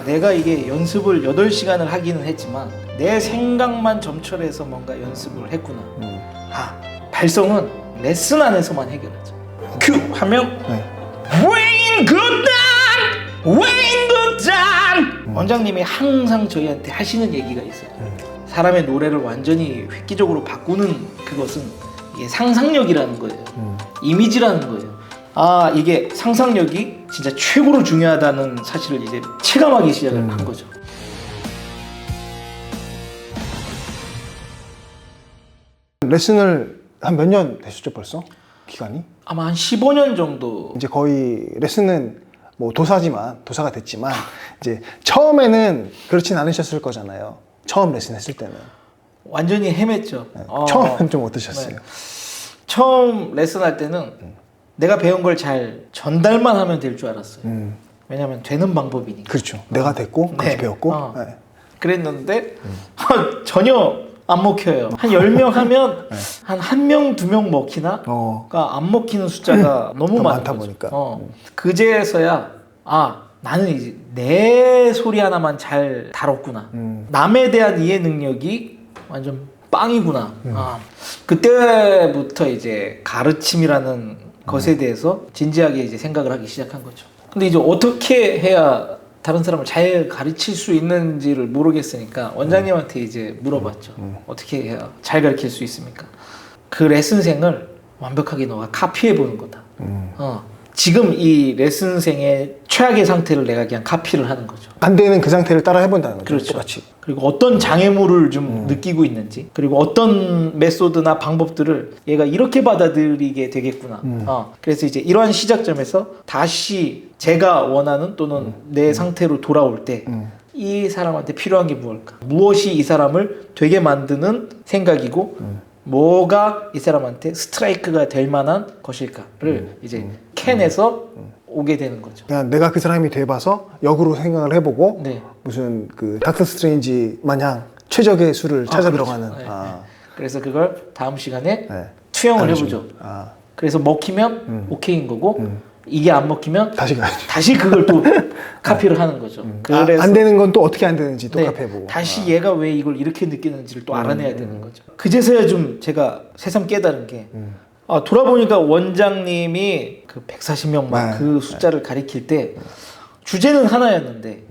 내가 이게 연습을 8시간을 하기는 했지만 내 생각만 점철해서 뭔가 연습을 했구나. 발성은 레슨 안에서만 해결하죠. 큐 하면 웨인 굿단 웨인 굿단 원장님이 항상 저희한테 하시는 얘기가 있어요. 사람의 노래를 완전히 획기적으로 바꾸는 그것은 이게 상상력이라는 거예요. 이미지라는 거예요. 이게 상상력이 진짜 최고로 중요하다는 사실을 이제 체감하기 시작을 한 거죠. 레슨을 한 몇 년 되셨죠 벌써? 기간이? 아마 한 15년 정도. 이제 거의 레슨은 뭐 도사가 됐지만 이제 처음에는 그렇진 않으셨을 거잖아요. 처음 레슨 했을 때는. 완전히 헤맸죠. 처음엔 좀 어떠셨어요? 처음 레슨할 때는 내가 배운 걸 잘 전달만 하면 될 줄 알았어요. 왜냐하면 되는 방법이니까. 그렇죠. 내가 됐고 그렇게 배웠고. 그랬는데 전혀 안 먹혀요. 한 10명 하면 한 1명, 2명 먹히나? 그러니까 안 먹히는 숫자가 너무 많다 거죠. 보니까. 그제서야 나는 이제 내 소리 하나만 잘 다뤘구나. 남에 대한 이해 능력이 완전 빵이구나. 그때부터 이제 가르침이라는 것에 대해서 진지하게 이제 생각을 하기 시작한 거죠. 근데 이제 어떻게 해야 다른 사람을 잘 가르칠 수 있는지를 모르겠으니까 원장님한테 이제 물어봤죠. 어떻게 해야 잘 가르칠 수 있습니까? 그 레슨생을 완벽하게 너가 카피해 보는 거다. 지금 이 레슨생의 최악의 상태를 내가 그냥 카피를 하는 거죠. 안 되는 그 상태를 따라 해본다는 거죠. 그렇죠. 똑같이. 그리고 어떤 장애물을 좀 느끼고 있는지, 그리고 어떤 메소드나 방법들을 얘가 이렇게 받아들이게 되겠구나. 그래서 이제 이러한 시작점에서 다시 제가 원하는 또는 내 상태로 돌아올 때 이 사람한테 필요한 게 무엇일까? 무엇이 이 사람을 되게 만드는 생각이고 뭐가 이 사람한테 스트라이크가 될 만한 것일까를 이제 캔에서 오게 되는 거죠. 그냥 내가 그 사람이 돼봐서 역으로 생각을 해보고 무슨 그 닥터 스트레인지 마냥 최적의 수를 찾아 들어가는. 그래서 그걸 다음 시간에 투영을 해보죠. 그래서 먹히면 오케이인 거고 이게 안 먹히면 다시 그걸 또 카피를 하는 거죠. 그래서 안 되는 건 또 어떻게 안 되는지 또 카피해보고. 다시 얘가 왜 이걸 이렇게 느끼는지를 또 알아내야 되는 거죠. 그제서야 좀 제가 새삼 깨달은 게 돌아보니까 원장님이 그 140명만 그 숫자를 가리킬 때 주제는 하나였는데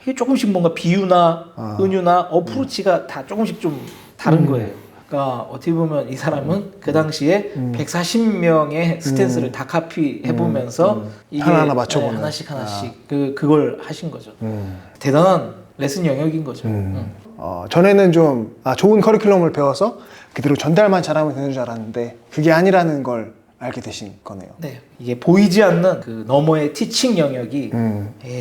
이게 조금씩 뭔가 비유나 은유나 어프로치가 다 조금씩 좀 다른 거예요. 그러니까 어떻게 보면 이 사람은 그 당시에 140명의 스탠스를 다 카피해보면서 이게 하나하나 맞춰보는. 하나씩 그걸 하신 거죠. 대단한 레슨 영역인 거죠. 전에는 좀 좋은 커리큘럼을 배워서 그대로 전달만 잘하면 되는 줄 알았는데 그게 아니라는 걸 알게 되신 거네요. 네, 이게 보이지 않는 그 너머의 티칭 영역이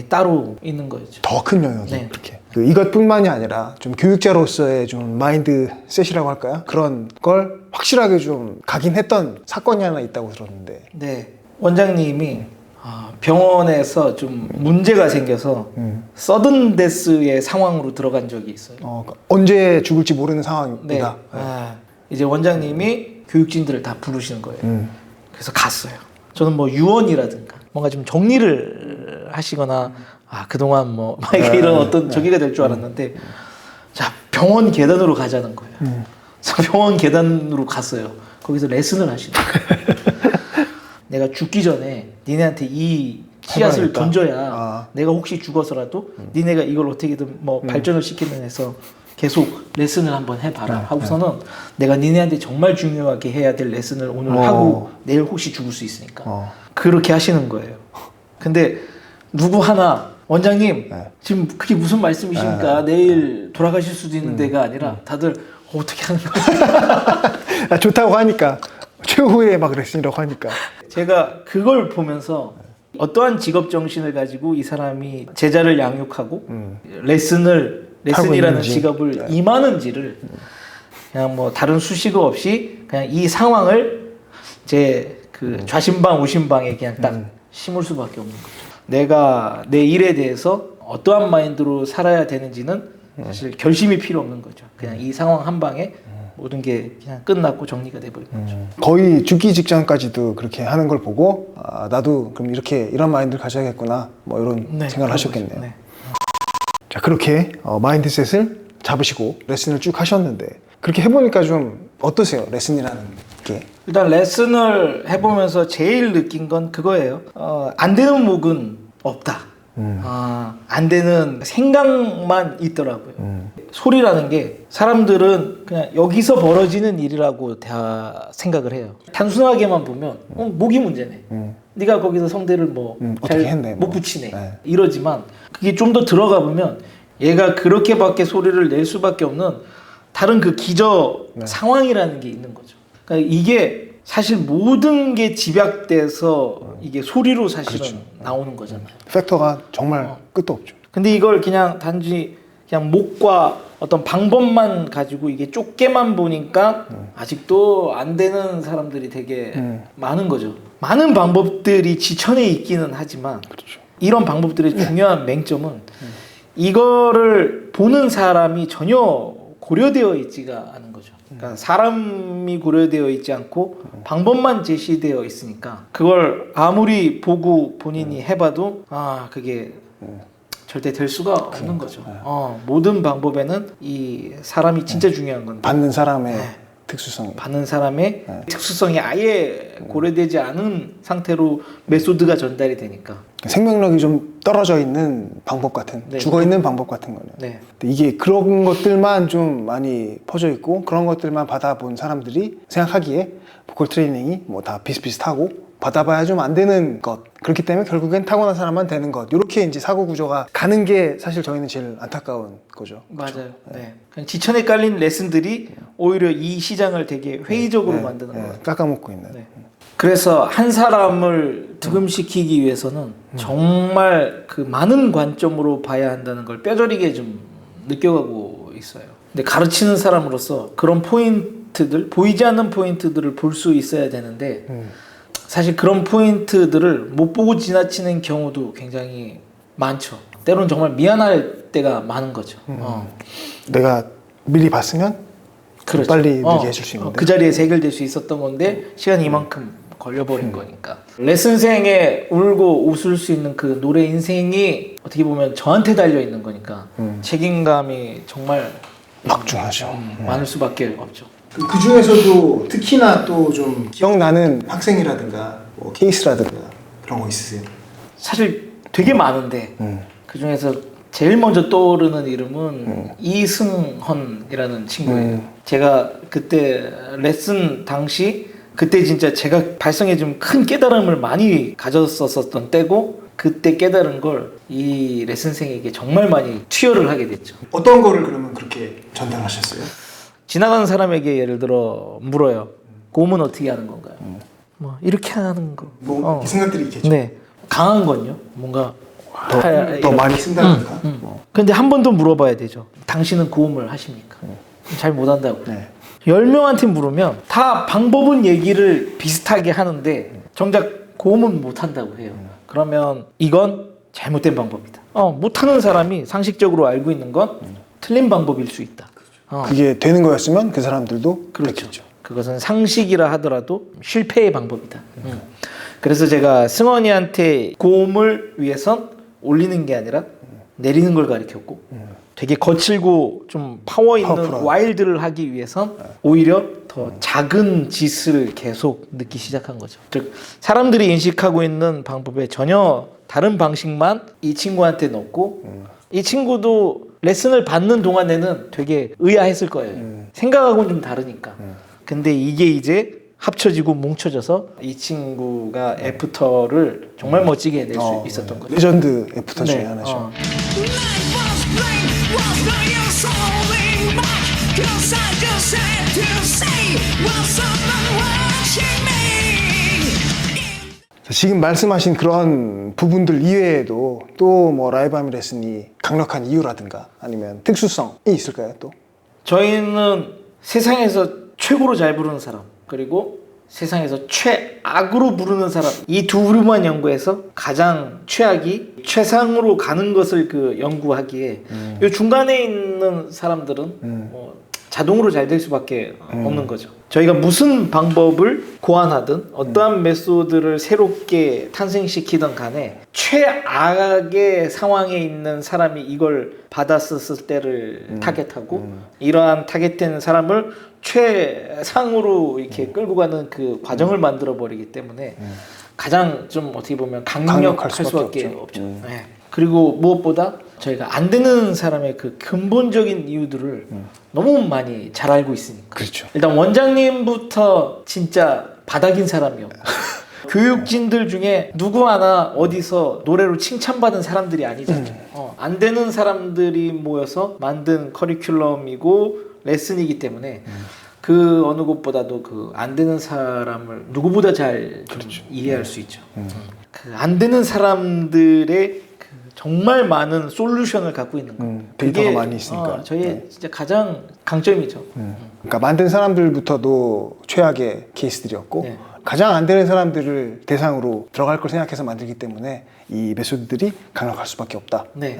따로 있는 거죠. 더 큰 영역이 그렇게. 이것뿐만이 아니라 좀 교육자로서의 좀 마인드셋이라고 할까요? 그런 걸 확실하게 좀 각인했던 사건이 하나 있다고 들었는데. 네, 원장님이 병원에서 좀 문제가 생겨서 서든 데스의 상황으로 들어간 적이 있어요. 언제 죽을지 모르는 상황이다. 이제 원장님이 교육진들을 다 부르시는 거예요. 그래서 갔어요. 저는 뭐 유언이라든가 뭔가 좀 정리를 하시거나 그동안 뭐 이런 어떤 저기가 될 줄 알았는데 자, 병원 계단으로 가자는 거예요. 그래서 병원 계단으로 갔어요. 거기서 레슨을 하시는 거예요. 내가 죽기 전에 니네한테 이 씨앗을 던져야 내가 혹시 죽어서라도 니네가 이걸 어떻게든 뭐 발전을 시키는 해서 계속 레슨을 한번 해봐라 하고서는 내가 니네한테 정말 중요하게 해야 될 레슨을 오늘 하고 내일 혹시 죽을 수 있으니까 그렇게 하시는 거예요. 근데 누구 하나 원장님 지금 그게 무슨 말씀이십니까? 내일 돌아가실 수도 있는 데가 아니라 다들 어떻게 하는 거예요? 좋다고 하니까 최후의 막 레슨이라고 하니까 제가 그걸 보면서 어떠한 직업 정신을 가지고 이 사람이 제자를 양육하고 레슨이라는 직업을 임하는지를 그냥 뭐 다른 수식어 없이 그냥 이 상황을 제 그 좌심방 우심방에 그냥 딱 심을 수밖에 없는 거죠. 내가 내 일에 대해서 어떠한 마인드로 살아야 되는지는 사실 결심이 필요 없는 거죠. 그냥 이 상황 한 방에 모든 게 그냥 끝났고 정리가 돼버린 거죠. 거의 죽기 직전까지도 그렇게 하는 걸 보고 나도 그럼 이런 마인드를 가져야겠구나 뭐 이런 생각을 하셨겠네요. 자, 그렇게 마인드셋을 잡으시고 레슨을 쭉 하셨는데 그렇게 해보니까 좀 어떠세요? 레슨이라는 게. 일단 레슨을 해보면서 제일 느낀 건 그거예요. 안 되는 목은 없다. 안 되는 생각만 있더라고요. 소리라는 게 사람들은 그냥 여기서 벌어지는 일이라고 다 생각을 해요. 단순하게만 보면 목이 문제네. 네가 거기서 성대를 어떻게 했네, 못 붙이네. 이러지만 그게 좀 더 들어가 보면 얘가 그렇게밖에 소리를 낼 수밖에 없는 다른 그 기저 상황이라는 게 있는 거죠. 그러니까 이게 사실 모든 게 집약돼서 이게 소리로 사실은 나오는 거잖아요. 팩터가 정말 끝도 없죠. 근데 이걸 그냥 단지 그냥 목과 어떤 방법만 가지고 이게 좁게만 보니까 아직도 안 되는 사람들이 되게 많은 거죠. 많은 방법들이 지천에 있기는 하지만 이런 방법들의 중요한 맹점은 이거를 보는 사람이 전혀 고려되어 있지가 않은 거죠. 그러니까 사람이 고려되어 있지 않고 방법만 제시되어 있으니까 그걸 아무리 보고 본인이 해봐도 그게 절대 될 수가 없는 거죠. 모든 방법에는 이 사람이 진짜 중요한 건데 받는 사람의 특수성, 받는 사람의 특수성이 아예 고려되지 않은 상태로 메소드가 전달이 되니까 생명력이 좀 떨어져 있는 방법 같은, 죽어 있는 방법 같은 거네요. 네. 근데 이게 그런 것들만 좀 많이 퍼져 있고 그런 것들만 받아본 사람들이 생각하기에 보컬 트레이닝이 뭐 다 비슷비슷하고 받아봐야 좀 안 되는 것, 그렇기 때문에 결국엔 타고난 사람만 되는 것, 이렇게 이제 사고 구조가 가는 게 사실 저희는 제일 안타까운 거죠. 맞아요. 네. 그냥 지천에 깔린 레슨들이 오히려 이 시장을 되게 회의적으로 만드는 거예요. 깎아먹고 있는. 그래서 한 사람을 득음시키기 위해서는 정말 그 많은 관점으로 봐야 한다는 걸 뼈저리게 좀 느껴가고 있어요. 근데 가르치는 사람으로서 그런 포인트들, 보이지 않는 포인트들을 볼 수 있어야 되는데 사실 그런 포인트들을 못 보고 지나치는 경우도 굉장히 많죠. 때로는 정말 미안할 때가 많은 거죠. 내가 미리 봤으면 그렇죠. 빨리 얘기해 줄 수 있는데 그 자리에서 해결될 수 있었던 건데 시간이 이만큼 걸려버린 거니까. 레슨생에 울고 웃을 수 있는 그 노래 인생이 어떻게 보면 저한테 달려있는 거니까 책임감이 정말 막중하죠. 많을 수밖에 없죠. 그 중에서도 특히나 또 좀 기억나는 학생이라든가 뭐 케이스라든가 그런 거 있으세요? 사실 되게 많은데 그 중에서 제일 먼저 떠오르는 이름은 이승헌이라는 친구예요. 제가 그때 레슨 당시 그때 진짜 제가 발성에 좀 큰 깨달음을 많이 가졌었던 때고 그때 깨달은 걸 이 레슨생에게 정말 많이 투여를 하게 됐죠. 어떤 거를 그러면 그렇게 전달하셨어요? 지나가는 사람에게 예를 들어 물어요. 고음은 어떻게 하는 건가요? 뭐 이렇게 하는 거. 뭐 생각들이 있겠죠. 네. 강한 건요. 뭔가 더 많이 쓴다든가. 근데 한 번 더 물어봐야 되죠. 당신은 고음을 하십니까? 잘 못한다고. 네. 10명한테 물으면 다 방법은 얘기를 비슷하게 하는데 정작 고음은 못한다고 해요. 그러면 이건 잘못된 방법이다. 못하는 사람이 상식적으로 알고 있는 건 틀린 방법일 수 있다. 그게 되는 거였으면 그 사람들도 그렇죠. 그랬겠죠. 그것은 상식이라 하더라도 실패의 방법이다. 그래서 제가 승원이한테 고음을 위해선 올리는 게 아니라 내리는 걸 가르쳤고 되게 거칠고 좀 파워 있는 파워풀한. 와일드를 하기 위해선 오히려 더 작은 짓을 계속 넣기 시작한 거죠. 즉 사람들이 인식하고 있는 방법에 전혀 다른 방식만 이 친구한테 넣고 이 친구도 레슨을 받는 동안에는 되게 의아했을 거예요. 생각하고는 좀 다르니까. 근데 이게 이제 합쳐지고 뭉쳐져서 이 친구가 애프터를 정말 멋지게 낼 수 있었던 거죠. 레전드 애프터 중에 하나죠. 지금 말씀하신 그런 부분들 이외에도 또 뭐 라이브 하미 레슨이 강력한 이유라든가 아니면 특수성이 있을까요? 또 저희는 세상에서 최고로 잘 부르는 사람 그리고 세상에서 최악으로 부르는 사람 이 두 그룹만 연구해서 가장 최악이 최상으로 가는 것을 그 연구하기에 이 중간에 있는 사람들은 뭐 자동으로 잘 될 수밖에 없는 거죠. 저희가 무슨 방법을 고안하든 어떠한 메소드를 새롭게 탄생시키든 간에 최악의 상황에 있는 사람이 이걸 받았었을 때를 타겟하고 이러한 타겟된 사람을 최상으로 이렇게 끌고 가는 그 과정을 만들어 버리기 때문에 가장 좀 어떻게 보면 강력할 수밖에 없죠. 네. 그리고 무엇보다 저희가 안 되는 사람의 그 근본적인 이유들을 너무 많이 잘 알고 있으니까. 그렇죠. 일단 원장님부터 진짜 바닥인 사람이요. 교육진들 중에 누구 하나 어디서 노래로 칭찬받은 사람들이 아니잖아요. 안 되는 사람들이 모여서 만든 커리큘럼이고 레슨이기 때문에 그 어느 곳보다도 그 안 되는 사람을 누구보다 잘 그렇죠. 이해할 수 있죠. 그 안 되는 사람들의 그 정말 많은 솔루션을 갖고 있는 거. 데이터가 그게, 많이 있으니까. 저희의 진짜 가장 강점이죠. 그러니까 만든 사람들부터도 최악의 케이스들이었고 네. 가장 안 되는 사람들을 대상으로 들어갈 걸 생각해서 만들기 때문에 이 메소드들이 강력할 수밖에 없다. 네.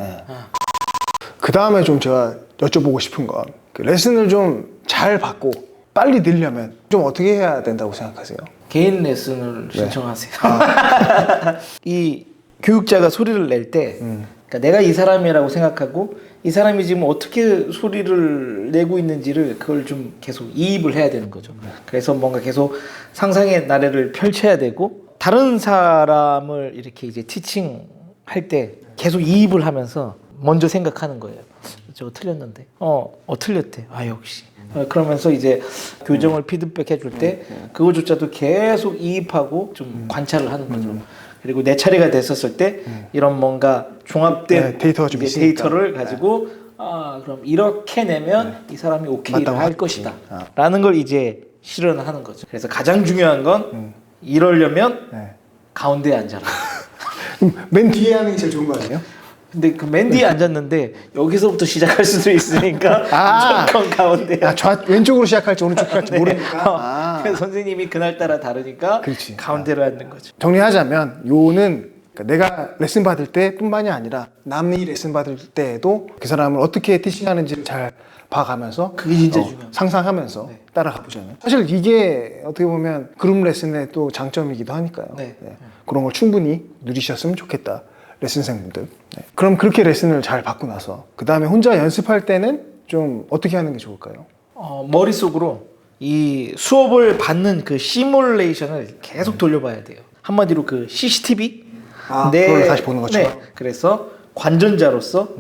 그 다음에 좀 제가 여쭤보고 싶은 건 그 레슨을 좀 잘 받고 빨리 늘려면 좀 어떻게 해야 된다고 생각하세요? 개인 레슨을 신청하세요. 이 교육자가 소리를 낼 때 그러니까 내가 이 사람이라고 생각하고 이 사람이 지금 어떻게 소리를 내고 있는지를 그걸 좀 계속 이입을 해야 되는 거죠. 그래서 뭔가 계속 상상의 나래를 펼쳐야 되고 다른 사람을 이렇게 이제 티칭할 때 계속 이입을 하면서 먼저 생각하는 거예요. 저거 틀렸는데 틀렸대. 아 역시. 그러면서 이제 교정을 피드백 해줄 때 그거조차도 계속 이입하고 좀 관찰을 하는 거죠. 그리고 내 차례가 됐었을 때 이런 뭔가 종합된 데이터가 좀 있으니까. 데이터를 가지고 그럼 이렇게 내면 이 사람이 오케이를 할 것이다 라는 걸 이제 실현하는 거죠. 그래서 가장 중요한 건 이러려면 가운데에 앉아라. 맨 뒤에 하는 게 제일 좋은 거 아니에요? 근데 그 맨 뒤에 앉았는데 여기서부터 시작할 수도 있으니까 무조건 가운데. 왼쪽으로 시작할지 오른쪽으로 할지 모르니까. 그래서 선생님이 그날따라 다르니까 그렇지. 가운데로 앉는 거죠. 정리하자면 요는 그러니까 내가 레슨 받을 때뿐만이 아니라 남이 레슨 받을 때에도 그 사람을 어떻게 티칭하는지를 잘 봐가면서 그게 진짜 중요해요. 상상하면서 따라가 보잖아요. 사실 이게 어떻게 보면 그룹 레슨의 또 장점이기도 하니까요. 네. 그런 걸 충분히 누리셨으면 좋겠다. 레슨생분들. 그럼 그렇게 레슨을 잘 받고 나서 그 다음에 혼자 연습할 때는 좀 어떻게 하는 게 좋을까요? 머릿속으로 이 수업을 받는 그 시뮬레이션을 계속 돌려봐야 돼요. 한마디로 그 CCTV? 그걸 다시 보는 것처럼? 네. 그래서 관전자로서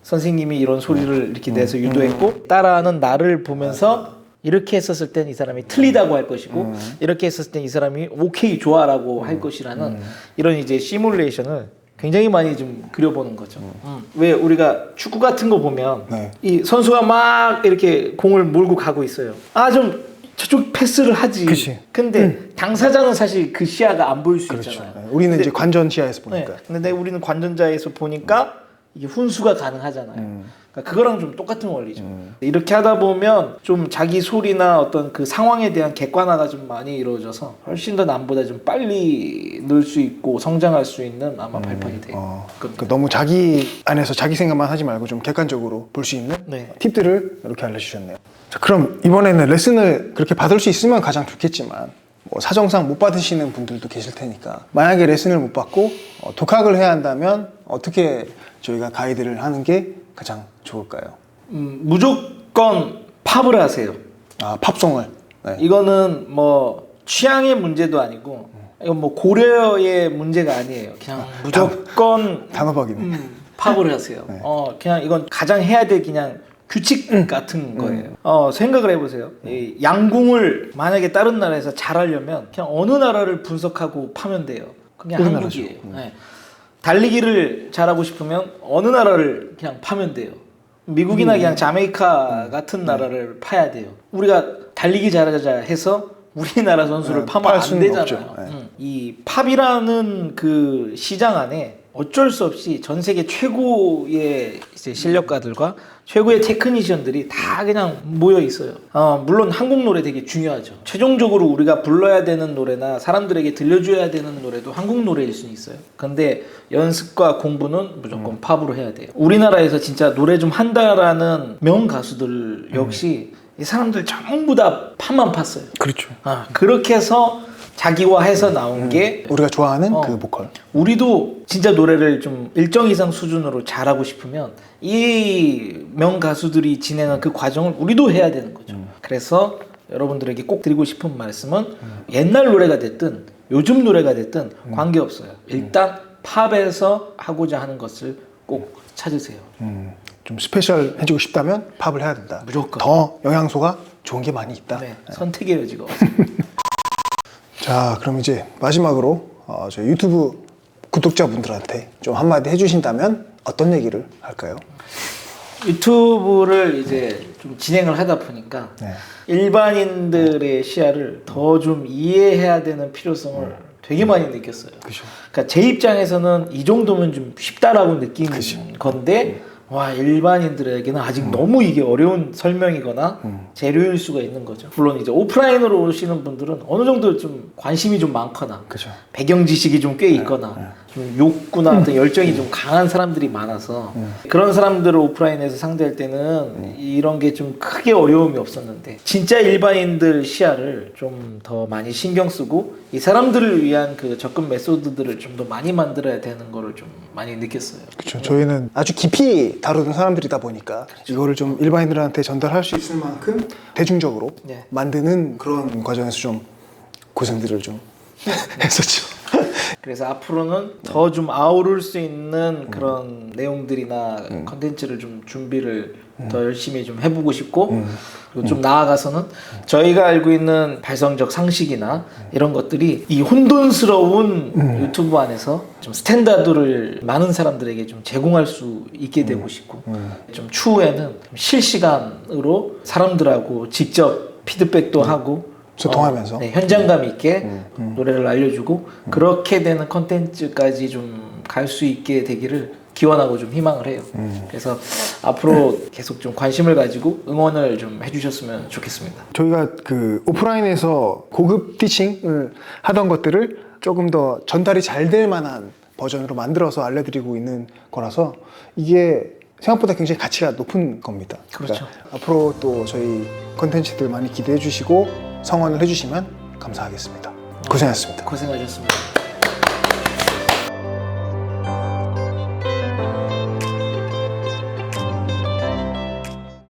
선생님이 이런 소리를 이렇게 내서 유도했고 따라하는 나를 보면서 이렇게 했었을 땐 이 사람이 틀리다고 할 것이고 이렇게 했었을 땐 이 사람이 오케이 좋아라고 할 것이라는 이런 이제 시뮬레이션을 굉장히 많이 좀 그려보는 거죠. 왜 우리가 축구 같은 거 보면 이 선수가 막 이렇게 공을 몰고 가고 있어요. 좀 저쪽 패스를 하지. 그치. 근데 당사자는 사실 그 시야가 안 보일 수 있잖아요. 우리는 근데, 이제 관전 시야에서 보니까. 근데 우리는 관전자에서 보니까 이게 훈수가 가능하잖아요. 그러니까 그거랑 좀 똑같은 원리죠. 이렇게 하다 보면 좀 자기 소리나 어떤 그 상황에 대한 객관화가 좀 많이 이루어져서 훨씬 더 남보다 좀 빨리 늘 수 있고 성장할 수 있는 아마 발판이 돼요. 그러니까 너무 자기 안에서 자기 생각만 하지 말고 좀 객관적으로 볼 수 있는 팁들을 이렇게 알려주셨네요. 자, 그럼 이번에는 레슨을 그렇게 받을 수 있으면 가장 좋겠지만 뭐 사정상 못 받으시는 분들도 계실 테니까 만약에 레슨을 못 받고 독학을 해야 한다면 어떻게 저희가 가이드를 하는 게 가장 좋을까요? 무조건 팝을 하세요. 팝송을. 이거는 뭐 취향의 문제도 아니고 이건 뭐 고려의 문제가 아니에요. 그냥 무조건 단호박이네. 팝을 하세요. 그냥 이건 가장 해야 될 그냥 규칙 같은 거예요. 생각을 해보세요. 이 양궁을 만약에 다른 나라에서 잘하려면 그냥 어느 나라를 분석하고 파면 돼요. 그냥 한국이에요. 달리기를 잘하고 싶으면 어느 나라를 그냥 파면 돼요. 미국이나 그냥 자메이카 같은 나라를 파야 돼요. 우리가 달리기 잘하자 해서 우리나라 선수를 파면 안 되잖아요. 이 팝이라는 그 시장 안에 어쩔 수 없이 전 세계 최고의 이제 실력가들과 최고의 테크니션들이 다 그냥 모여 있어요. 물론 한국 노래 되게 중요하죠. 최종적으로 우리가 불러야 되는 노래나 사람들에게 들려줘야 되는 노래도 한국 노래일 수는 있어요. 근데 연습과 공부는 무조건 팝으로 해야 돼요. 우리나라에서 진짜 노래 좀 한다라는 명 가수들 역시 이 사람들 전부 다 판만 팠어요. 그렇죠. 그렇게 해서 자기화해서 나온 게 우리가 좋아하는 그 보컬. 우리도 진짜 노래를 좀 일정 이상 수준으로 잘하고 싶으면 이 명가수들이 진행한 그 과정을 우리도 해야 되는 거죠. 그래서 여러분들에게 꼭 드리고 싶은 말씀은 옛날 노래가 됐든 요즘 노래가 됐든 관계없어요. 일단 팝에서 하고자 하는 것을 꼭 찾으세요. 좀 스페셜 해주고 싶다면 팝을 해야 된다. 무조건. 더 영양소가 좋은 게 많이 있다. 네, 선택의 여지가 없어요. 자, 그럼 이제 마지막으로 저희 유튜브 구독자분들한테 좀 한마디 해주신다면 어떤 얘기를 할까요? 유튜브를 이제 좀 진행을 하다 보니까 네. 일반인들의 시야를 더 좀 이해해야 되는 필요성을 되게 많이 느꼈어요. 그죠. 그러니까 제 입장에서는 이 정도면 좀 쉽다라고 느낀 건데 와 일반인들에게는 아직 너무 이게 어려운 설명이거나 재료일 수가 있는 거죠. 물론 이제 오프라인으로 오시는 분들은 어느 정도 좀 관심이 좀 많거나 그죠. 배경 지식이 좀 꽤 있거나 좀 욕구나 어떤 열정이 좀 강한 사람들이 많아서 그런 사람들을 오프라인에서 상대할 때는 이런 게 좀 크게 어려움이 없었는데 진짜 일반인들 시야를 좀 더 많이 신경 쓰고 이 사람들을 위한 그 접근 메소드들을 좀 더 많이 만들어야 되는 거를 좀 많이 느꼈어요. 그렇죠. 저희는 아주 깊이 다루는 사람들이다 보니까 이거를 좀 일반인들한테 전달할 수 있을 만큼 대중적으로 네. 만드는 그런 과정에서 좀 고생들을 좀 했었죠. 그래서 앞으로는 더 좀 아우를 수 있는 그런 내용들이나 컨텐츠를 좀 준비를 더 열심히 좀 해보고 싶고 그리고 좀 나아가서는 저희가 알고 있는 발성적 상식이나 이런 것들이 이 혼돈스러운 유튜브 안에서 좀 스탠다드를 많은 사람들에게 좀 제공할 수 있게 되고 싶고 좀 추후에는 좀 실시간으로 사람들하고 직접 피드백도 하고 소통하면서 네, 현장감 있게 노래를 알려주고 그렇게 되는 컨텐츠까지 좀 갈 수 있게 되기를 기원하고 좀 희망을 해요. 그래서 앞으로 계속 좀 관심을 가지고 응원을 좀 해주셨으면 좋겠습니다. 저희가 그 오프라인에서 고급 티칭을 하던 것들을 조금 더 전달이 잘 될 만한 버전으로 만들어서 알려드리고 있는 거라서 이게 생각보다 굉장히 가치가 높은 겁니다. 그렇죠. 그러니까 앞으로 또 저희 컨텐츠들 많이 기대해 주시고 성원을 해주시면 감사하겠습니다. 고생하셨습니다. 고생하셨습니다.